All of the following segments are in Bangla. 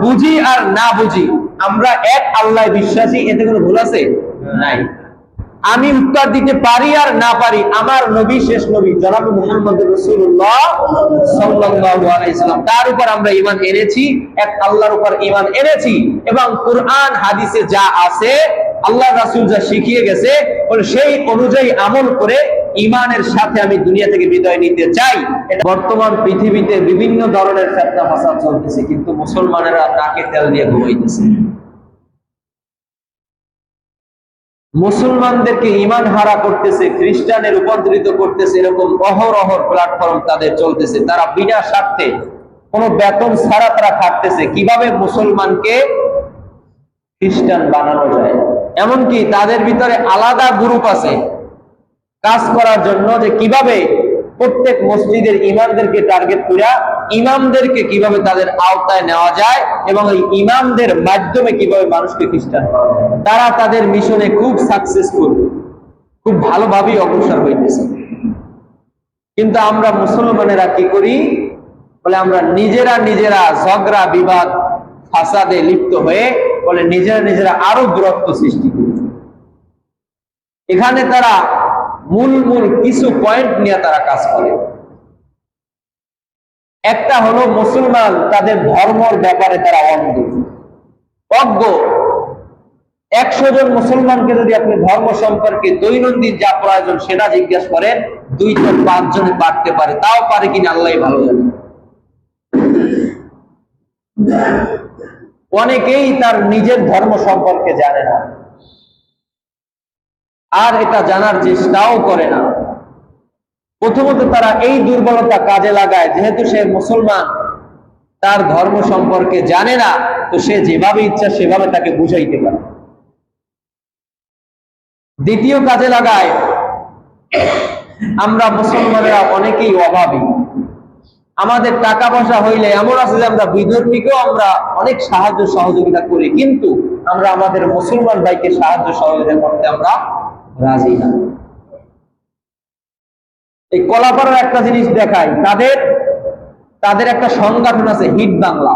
বুঝি আর না বুঝি, আমরা এক আল্লাহ বিশ্বাসী, এতে কোনো ভুল আছে? নাই। আমি উত্তর দিতে পারি আর না পারি, আমার নবী শেষ নবী জনাব মুহাম্মদ রাসূলুল্লাহ সাল্লাল্লাহু আলাইহি সাল্লাম, তার উপর আমরা ঈমান এনেছি, এক আল্লাহর উপর ঈমান এনেছি, এবং কুরআন হাদিসে যা আছে, আল্লাহ রাসূল যা শিখিয়ে গেছে, সেই অনুযায়ী আমল করে ঈমানের সাথে আমি দুনিয়া থেকে বিদায় নিতে চাই। বর্তমান পৃথিবীতে বিভিন্ন ধরনের ফিতনা ফাসাদ চলতেছে, কিন্তু মুসলমানেরা নাকে তেল দিয়ে ঘুমাইতেছে। মুসলমানদেরকে ঈমান হারা করতেছে, খ্রিস্টানে রূপান্তরিত করতেছে, এরকম অহরহ প্ল্যাটফর্ম তাদের চলতেছে। তারা বিনা স্বার্থে কোনো বেতন ছাড়া তারা খাটতেছে কিভাবে মুসলমানকে খ্রিস্টান বানানো যায়। এমনকি তাদের ভিতরে আলাদা গ্রুপ আছে কাজ করার জন্য, যে কিভাবে প্রত্যেক মসজিদের ইমামদেরকে টার্গেট করে ইমামদেরকে কিভাবে তাদের আওতায় নেওয়া যায় এবং এই ইমামদের মাধ্যমে কিভাবে মানুষকে খ্রিস্টান করা যায়। তারা তাদের মিশনে খুব সাকসেসফুল, খুব ভালোভাবেই অগ্রসর হইতেছে। কিন্তু আমরা মুসলমানেরা কি করি বলে, আমরা নিজেরা ঝগড়া বিবাদ ফাসাদে লিপ্ত হয়ে বলে নিজেরা আরো দূরত্ব সৃষ্টি করি। এখানে তারা মূল কিছু পয়েন্ট নিয়ে তারা কাজ করে। একটা হলো মুসলমান তাদের ধর্মের ব্যাপারে তারা অজ্ঞ। 100 জন মুসলমানকে যদি আপনি ধর্ম সম্পর্কে দৈনন্দিন যা প্রয়োজন সেটা জিজ্ঞাসা করেন, 2 জন 5 জনে পারতে পারে, তাও পারে কিনা আল্লাহই ভালো জানে। অনেকেই তার নিজের ধর্ম সম্পর্কে জানে না, আর এটা জানার চেষ্টাও করে না। প্রথমত তারা এই দুর্বলতা কাজে লাগায়, যেহেতু সে মুসলমান, তার ধর্ম সম্পর্কে জানে না, তো সে যেভাবে ইচ্ছা সেভাবে তাকে বুঝাইতে পারে। দ্বিতীয় কাজে লাগায়, আমরা মুসলমানেরা অনেকেই অভাবী। আমাদের টাকা পয়সা হইলে এমন আছে যে আমরা বিধর্মীকেও আমরা অনেক সাহায্য সহযোগিতা করি, কিন্তু আমরা আমাদের মুসলমান ভাইকে সাহায্য সহযোগিতা করতে আমরা রাজি না। এই কলাপাড়ার একটা জিনিস দেখাই, তাদের একটা সংগঠন আছে হিট বাংলা।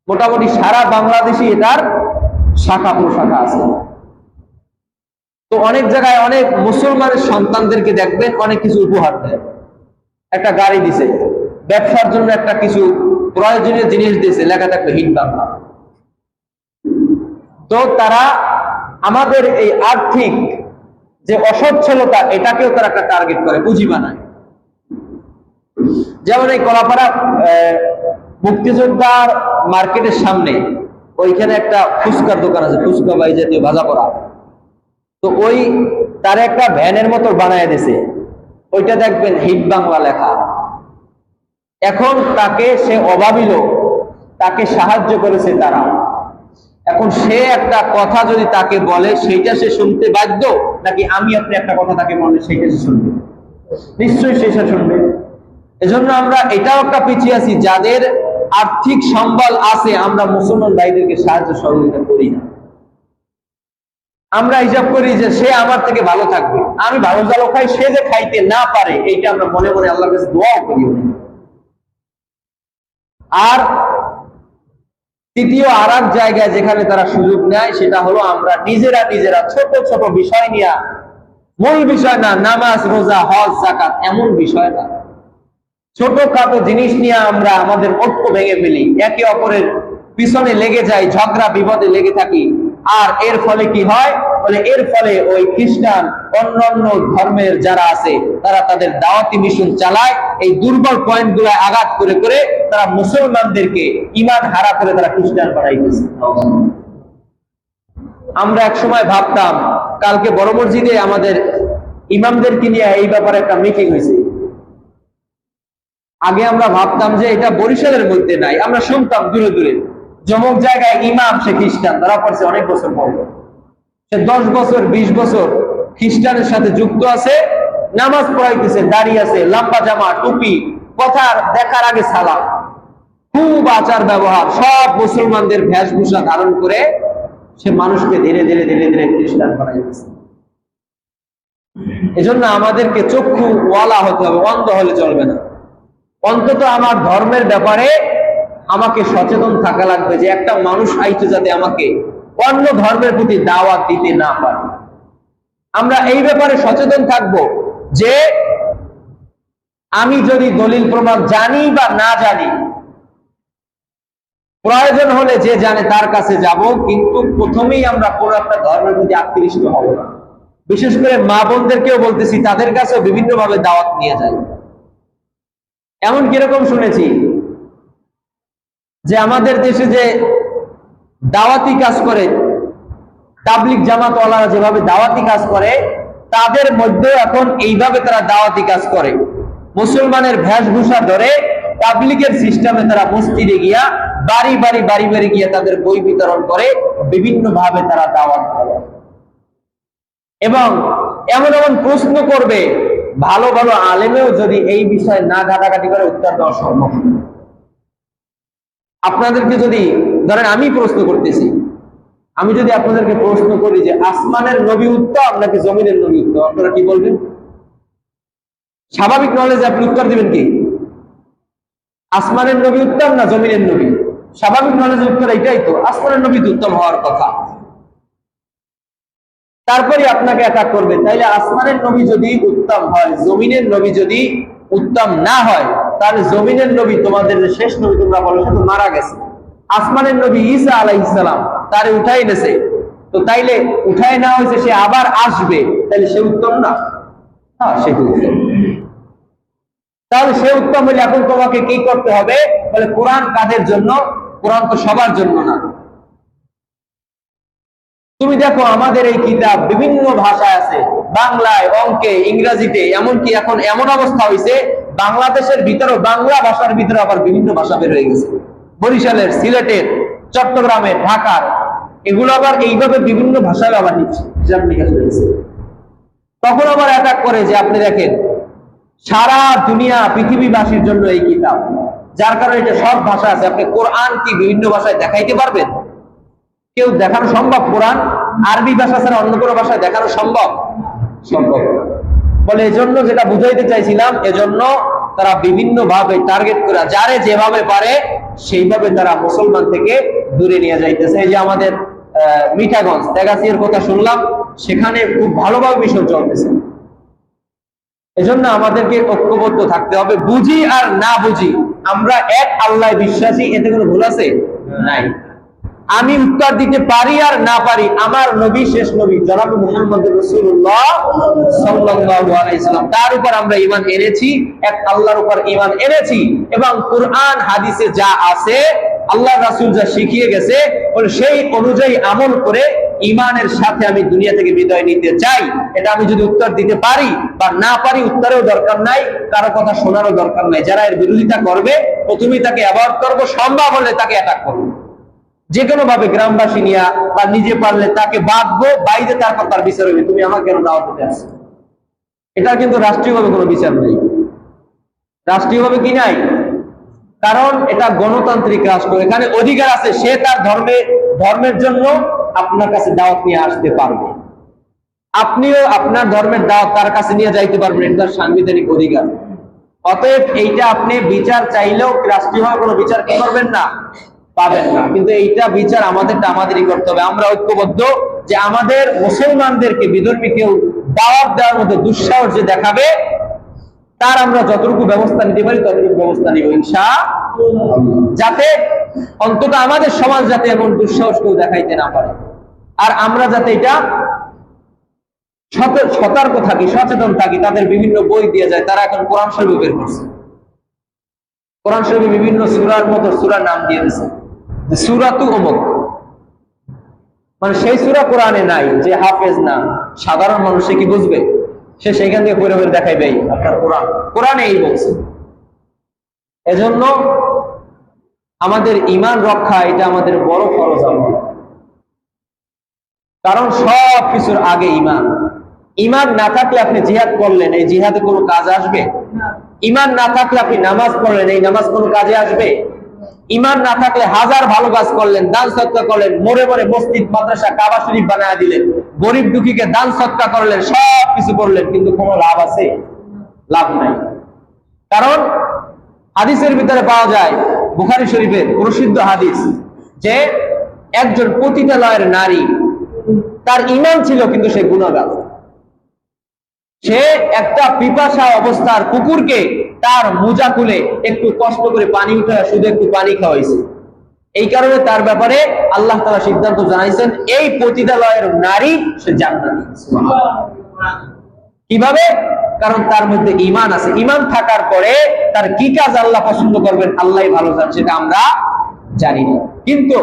মোটামুটি সারা বাংলাদেশে এটার শাখা প্রশাখা আছে। তো অনেক জায়গায় অনেক মুসলমানের সন্তানদেরকে দেখবেন অনেক কিছু উপহার দেয়। একটা গাড়ি দিছে, ব্যবসার জন্য একটা কিছু প্রয়োজনীয় জিনিস দিয়েছে, লেখা থাকবে হিট বাংলা। তো তারা আমাদের এই আর্থিক যে অসচ্ছলতা, এটাকেও তারা একটা টার্গেট করে, পুঁজি বানায়। যেমন এই কলাপাড়া মুক্তিযোদ্ধার মার্কেটের সামনে ওইখানে একটা ফুচকার দোকান আছে, ফুচকা বা এই জাতীয় ভাজা করা। তো ওই তার একটা ভ্যানের মতো বানায় দিছে, ওইটা দেখবেন হিট বাংলা লেখা। এখন তাকে, সে অভাবী লোক, তাকে সাহায্য করেছে তারা। এখন সে একটা কথা যদি তাকে বলে, সেইটা সে শুনতে বাধ্য, নাকি আমি আপনি একটা কথা তাকে বললে সেইটা সে শুনবে? নিশ্চয়ই সেটা শুনবে। এজন্য আমরা এটাও একটা পিছিয়ে আছি, যাদের আর্থিক সম্বল আছে আমরা মুসলমান ভাইদেরকে সাহায্য সহযোগিতা করি না। আমরা হিসাব করি যে সে আমার থেকে ভালো থাকবে, আমি ভালো জালো খাই, সে যে খাইতে না পারে, এইটা আমরা মনে মনে আল্লাহর কাছে দোয়াও করি। আর তৃতীয় আর এক জায়গায় যেখানে তারা সুযোগ নেয়, সেটা হলো আমরা নিজেরা ছোট ছোট বিষয় নিয়ে, মূল বিষয় না, নামাজ রোজা হজ যাকাত এমন বিষয় না, ছোটখাটো জিনিস নিয়ে আমরা আমাদের ঐক্য ভেঙে ফেলি, একে অপরের পিছনে লেগে যাই, ঝগড়া বিপদে লেগে থাকি। আর এর ফলে কি হয় বলে, এর ফলে ওই খ্রিস্টান অন্যান্য ধর্মের যারা আছে তারা তাদের দাওয়াতি মিশন চালায়, এই দুর্বল পয়েন্ট গুলা আঘাত করে করে তারা মুসলমানদেরকে ঈমান হারা করে তারা খ্রিস্টান বানাইতেছে। আমরা এক সময় ভাবতাম, কালকে বড় মসজিদে আমাদের ইমামদেরকে নিয়ে এই ব্যাপারে একটা মিটিং হয়েছে। আগে আমরা ভাবতাম যে এটা বরিশালের মধ্যে নাই, আমরা শুনতাম দূরে দূরে জমক জায়গায় ইমাম সে খ্রিস্টান, ধরা পড়ছে অনেক বছর পর, সে 10 বছর 20 বছর খ্রিস্টানের সাথে যুক্ত আছে, নামাজ পড়াইতেছে, দাঁড়িয়ে আছে, লম্বা জামা, টুপি, কথার দেখার আগে সালাম, খুব আচার ব্যবহার, সব মুসলমানদের বেশভূষা ধারণ করে সে মানুষকে ধীরে ধীরে খ্রিস্টান বানাইতেছে। এজন্য আমাদেরকে চক্ষু ওয়ালা হতে হবে, অন্ধ হলে চলবে না। অন্তত আমার ধর্মের ব্যাপারে আমাকে সচেতন থাকা লাগবে যে একটা মানুষ আইতো যাতে আমাকে অন্য ধর্মের প্রতি দাওয়াত দিতে না পারে। আমরা এই ব্যাপারে সচেতন থাকব যে আমি যদি দলিল প্রমাণ জানি বা না জানি, প্রয়োজন হলে যে জানে তার কাছে যাব, কিন্তু প্রথমেই আমরা কোন একটা ধর্মের প্রতি আকৃষ্ট হব না। বিশেষ করে মা বোনদেরকেও বলতেছি, তাদের কাছেও বিভিন্ন ভাবে দাওয়াত নিয়ে যায়। এমন কিরকম শুনেছি যে আমাদের দেশে যে দাওয়াতি কাজ করে, তাবলিগ জামাতওয়ালারা যেভাবে দাওয়াতি কাজ করে, তাদের মধ্যে এখন এইভাবে তারা দাওয়াতি কাজ করে। মুসলমানের বেশভূষা ধরে তাবলিগের সিস্টেমে তারা মসজিদে গিয়া বাড়ি বাড়ি গিয়া তাদের বই বিতরণ করে, বিভিন্ন ভাবে তারা দাওয়াত করে এবং এমন এমন প্রশ্ন করবে, ভালো ভালো আলেমেও যদি এই বিষয়ে না ঘাটাঘাটি করে উত্তর দেওয়া সম্ভব। আপনাদেরকে যদি ধরেন আমি প্রশ্ন করতেছি, আমি যদি আপনাদেরকে প্রশ্ন করি যে আসমানের নবী উত্তম নাকি জমিনের নবী উত্তম, আপনারা কি বলবেন? স্বাভাবিক নলেজে আপনি উত্তর দিবেন কি আসমানের নবী উত্তম না জমিনের নবী? স্বাভাবিক নলেজের উত্তর এটাই তো, আসমানের নবী উত্তম হওয়ার কথা। তারপরে আপনাকে অ্যাটাক করবে। তাইলে আসমানের নবী যদি উত্তম হয়, জমিনের নবী যদি উত্তম না হয়, তাহলে জমিনের নবী তোমাদের শেষ নবী তোমরা বলো শুধু মারা গেছে। আসমানের নবী ঈসা আলাইহিস সালাম তারে উঠাই নেছে, তো তাইলে উঠাই না হয়েছে, সে আবার আসবে, তাহলে সে উত্তম না? হ্যাঁ, সে উত্তম। তাহলে সে উত্তম হলে এখন তোমাকে কি করতে হবে? বলে কোরআন কাদের জন্য? কোরআন তো সবার জন্য না। তুমি দেখো আমাদের এই কিতাব বিভিন্ন ভাষায় আছে, বাংলায়, অঙ্কে, ইংরেজিতে, এমনকি এখন এমন অবস্থা হয়েছে বাংলাদেশের ভিতরে, বাংলা ভাষার ভিতরে আবার বিভিন্ন ভাষা বের হয়ে গেছে। বরিশালের, সিলেটের, চট্টগ্রামের, ঢাকার, এগুলো আবার এইভাবে বিভিন্ন ভাষায় আবার নিচ্ছে। তখন আবার অ্যাটাক করে যে আপনি দেখেন সারা দুনিয়া পৃথিবীবাসীর জন্য এই কিতাব, যার কারণে এটা সব ভাষা আছে। আপনি কোরআন কি বিভিন্ন ভাষায় দেখাইতে পারবেন? কেউ দেখানো সম্ভব? কোরআন আরবি ভাষা ছাড়া অন্য কোনো ভাষায় দেখানো সম্ভব? সম্ভব বলে। এজন্য যেটা বুঝাইতে চাইছিলাম, এজন্য তারা বিভিন্ন ভাবে টার্গেট করে যারে যেভাবে পারে সেইভাবে তারা মুসলমান থেকে দূরে নিয়ে যাইতেছে। এই যে আমাদের মিঠাগঞ্জ তেগাছিয়ার কথা শুনলাম, সেখানে খুব ভালোভাবে মিশন চলতেছে। এজন্য আমাদেরকে ঐক্যবদ্ধ থাকতে হবে। বুঝি আর না বুঝি, আমরা এক আল্লাহ বিশ্বাসী, এতে কোনো ভুল আছে? নাই। আমি উত্তর দিতে পারি আর না পারি, আমার নবী শেষ নবী জনাব মুহাম্মদ রাসূলুল্লাহ সাল্লাল্লাহু আলাইহি সাল্লাম, তার উপর আমরা ঈমান এনেছি, এক আল্লাহর উপর ঈমান এনেছি, এবং কুরআন হাদিসে যা আছে, আল্লাহ রাসূল যা শিখিয়ে গেছে, সেই অনুযায়ী আমল করে ঈমানের সাথে আমি দুনিয়া থেকে বিদায় নিতে চাই। এটা আমি যদি উত্তর দিতে পারি বা না পারি, উত্তরেও দরকার নাই, কারো কথা শোনারও দরকার নাই। যারা এর বিরোধিতা করবে প্রথমেই তাকে অ্যাভয়েড করবো, সম্ভব হলে তাকে অ্যাটাক করবো যে কোনো ভাবে, গ্রামবাসী নিয়া বা নিজে পারলে তাকে বাঁধবো, বাইরে তারপর তার বিচার হবে। তুমি আমাকে কেন দাওয়াত দিতে আসছো? এটা কিন্তু রাষ্ট্রীয়ভাবে কোনো বিচার নেই। রাষ্ট্রীয়ভাবে কি নাই? কারণ এটা গণতান্ত্রিক রাষ্ট্র, এখানে অধিকার আছে, সে তার ধর্মের জন্য আপনার কাছে দাওয়াত নিয়ে আসতে পারবে, আপনিও আপনার ধর্মের দাওয়াত তার কাছে নিয়ে যাইতে পারবেন, এটা তার সাংবিধানিক অধিকার। অতএব এইটা আপনি বিচার চাইলেও রাষ্ট্রীয়ভাবে কোনো বিচার কি করবেন না, পাবেন না। কিন্তু এইটা বিচার আমাদেরই করতে হবে। আমরা ঐক্যবদ্ধ যে আমাদের মুসলমানদেরকে বিধর্মী কেউ দাওয়াত দেওয়ার মধ্যে দুঃসাহস যে দেখাবে, তার আমরা যতটুকু ব্যবস্থা নিতে পারি ততটুকু ব্যবস্থা নিব ইনশাআল্লাহ, যাতে অন্তত আমাদের সমাজ যাতে এমন দুঃসাহস কেউ দেখাইতে না পারে। আর আমরা যাতে এটা সতর্ক থাকি, সচেতন থাকি। তাদের বিভিন্ন বই দিয়ে যায়, তারা এখন কোরআন শরীফ বের করছে। কোরআন শরীফে বিভিন্ন সূরার মতো সূরার নাম দিয়ে দিয়েছে, সূরাতু অমুক, মানে সেই সূরা কোরআনে নাই, যে হাফেজ না, সাধারণ মানুষ সে কি বুঝবে? সে সেখান থেকে পড়ে পড়ে দেখাইবে আপনার কোরআনে এই বলছে। এজন্য আমাদের ঈমান রক্ষা, এটা আমাদের বড় ফরজ আমল। কারণ সব কিছুর আগে ঈমান। ঈমান না থাকলে আপনি জিহাদ করলেন, এই জিহাদে কোনো কাজ আসবে? ঈমান না থাকলে আপনি নামাজ পড়লেন, এই নামাজ কোনো কাজে আসবে? ঈমান না থাকলে হাজার ভালো কাজ করলেন, দান সদকা করলেন, মরে মরে মসজিদ মাদ্রাসা কাবা শরীফ বানায় দিলেন, গরিব দুঃখীকে দান সদকা করলেন, সব কিছু করলেন, কিন্তু কোনো লাভ আছে? লাভ নাই। কারণ হাদিসের ভিতরে পাওয়া যায় বুখারী শরীফের প্রসিদ্ধ হাদিস যে একজন পতিতালয়ের নারী, তার ঈমান ছিল কিন্তু সে গুনাহগার। সে একটা পিপাসা অবস্থার কুকুরকে তার মোজা খুলে একটু কষ্ট করে পানি উঠে শুধু একটু পানি খাওয়াইছে। এই কারণে তার ব্যাপারে আল্লাহ তাআলা সিদ্ধান্ত জানাইছেন এই পতিতালয়ের নারী সে জান্নাতি। কিভাবে? কারণ তার মধ্যে ঈমান আছে। ঈমান থাকার পরে তার কি কাজ আল্লাহ পছন্দ করবেন আল্লাহই ভালো জানেন, সেটা আমরা জানি না। কিন্তু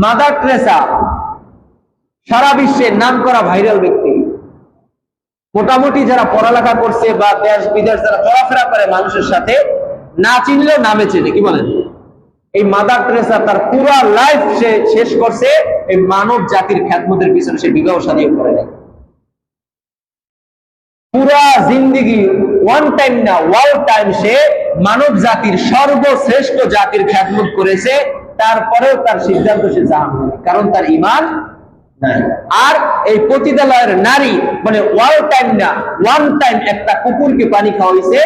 মাদার টেরেসা সারা বিশ্বের নামকরা ভাইরাল ব্যক্তি, মোটামুটি যারা পড়ালেখা করছে বা দেশ বিদেশ যারা চলাফেরা করে মানুষের সাথে, না চিনলেও নামে চেনে। কি বলেন? এই মাদার টেরেসা তার পুরো লাইফ সে শেষ করছে এই মানব জাতির খ্যাতমতের পিছনে, সে বিবাহ শাদীও করে নাই। পুরা জিন্দেগি ওয়ান টাইম না ওয়াল টাইম সে মানব জাতির সর্বশ্রেষ্ঠ জাতির খ্যাতমত করেছে, তারপরেও তার সিদ্ধান্ত সে জাহান্নামী, কারণ তার ঈমান নাই। আর এই পতিতালয়ের নারী মানে ওয়াল টাইম না ওয়ান টাইম একটা কুকুরকে পানি খাওয়াইছে,